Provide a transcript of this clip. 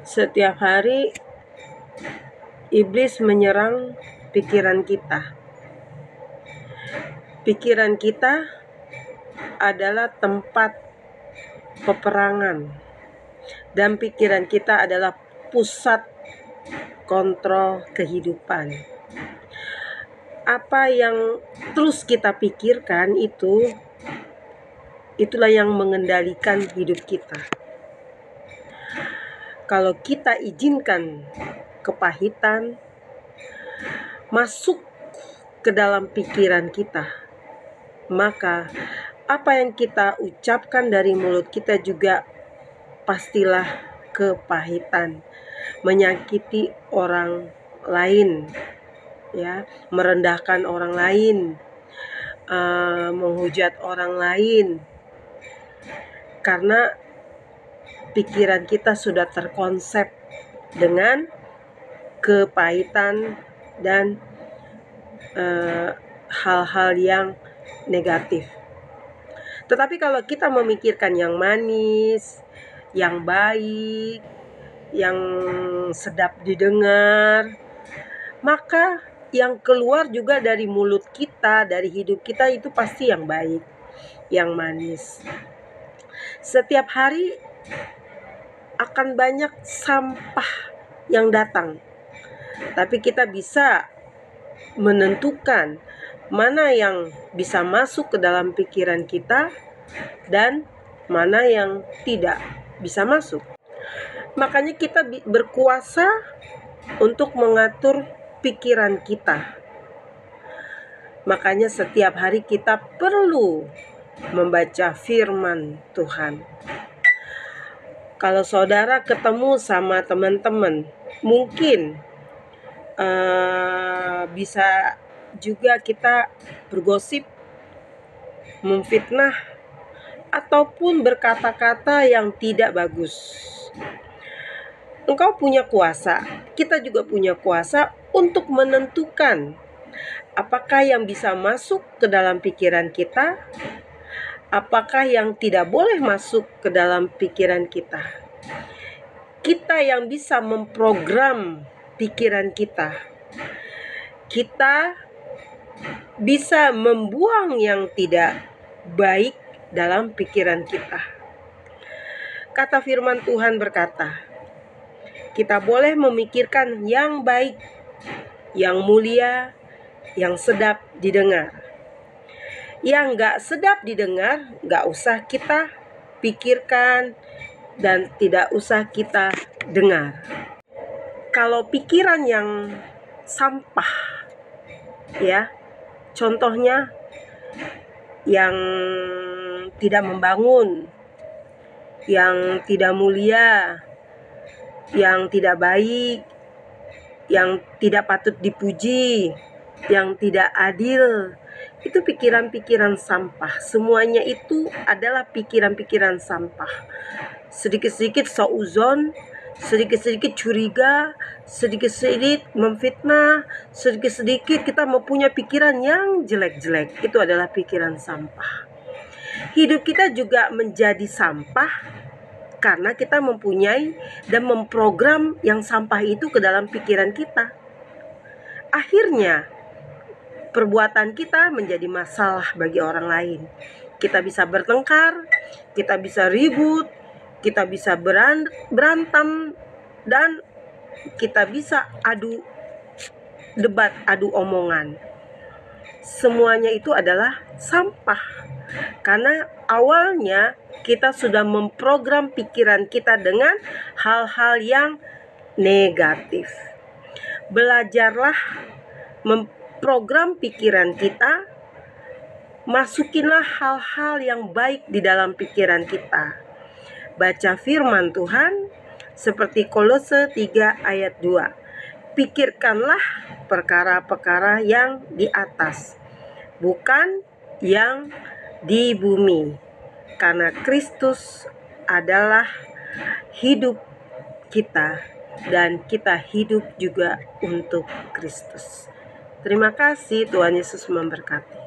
Setiap hari iblis menyerang pikiran kita. Pikiran kita adalah tempat peperangan, dan pikiran kita adalah pusat kontrol kehidupan. Apa yang terus kita pikirkan itulah yang mengendalikan hidup kita. Kalau kita izinkan kepahitan masuk ke dalam pikiran kita, maka apa yang kita ucapkan dari mulut kita juga pastilah kepahitan, menyakiti orang lain, ya, merendahkan orang lain, menghujat orang lain, karena pikiran kita sudah terkonsep dengan kepahitan dan hal-hal yang negatif. Tetapi kalau kita memikirkan yang manis, yang baik, yang sedap didengar, maka yang keluar juga dari mulut kita, dari hidup kita itu pasti yang baik, yang manis. Setiap hari akan banyak sampah yang datang, tapi kita bisa menentukan mana yang bisa masuk ke dalam pikiran kita dan mana yang tidak bisa masuk. Makanya kita berkuasa untuk mengatur pikiran kita. Makanya setiap hari kita perlu membaca firman Tuhan. Kalau saudara ketemu sama teman-teman, mungkin bisa juga kita bergosip, memfitnah, ataupun berkata-kata yang tidak bagus. Engkau punya kuasa, kita juga punya kuasa untuk menentukan apakah yang bisa masuk ke dalam pikiran kita, apakah yang tidak boleh masuk ke dalam pikiran kita. Kita yang bisa memprogram pikiran kita. Kita bisa membuang yang tidak baik dalam pikiran kita. Kata firman Tuhan berkata, kita boleh memikirkan yang baik, yang mulia, yang sedap didengar. Yang gak sedap didengar, gak usah kita pikirkan dan tidak usah kita dengar. Kalau pikiran yang sampah, ya, contohnya yang tidak membangun, yang tidak mulia, yang tidak baik, yang tidak patut dipuji, yang tidak adil, itu pikiran-pikiran sampah. Semuanya itu adalah pikiran-pikiran sampah. Sedikit-sedikit sauzon, sedikit-sedikit curiga, sedikit-sedikit memfitnah, sedikit-sedikit kita mempunyai pikiran yang jelek-jelek. Itu adalah pikiran sampah. Hidup kita juga menjadi sampah karena kita mempunyai dan memprogram yang sampah itu ke dalam pikiran kita. Akhirnya perbuatan kita menjadi masalah bagi orang lain. Kita bisa bertengkar, kita bisa ribut, kita bisa berantem, dan kita bisa adu debat, adu omongan. Semuanya itu adalah sampah. Karena awalnya kita sudah memprogram pikiran kita dengan hal-hal yang negatif. Belajarlah memprogram pikiran kita, masukinlah hal-hal yang baik di dalam pikiran kita. Baca firman Tuhan seperti Kolose 3 ayat 2. Pikirkanlah perkara-perkara yang di atas, bukan yang di bumi, karena Kristus adalah hidup kita dan kita hidup juga untuk Kristus. Terima kasih, Tuhan Yesus memberkati.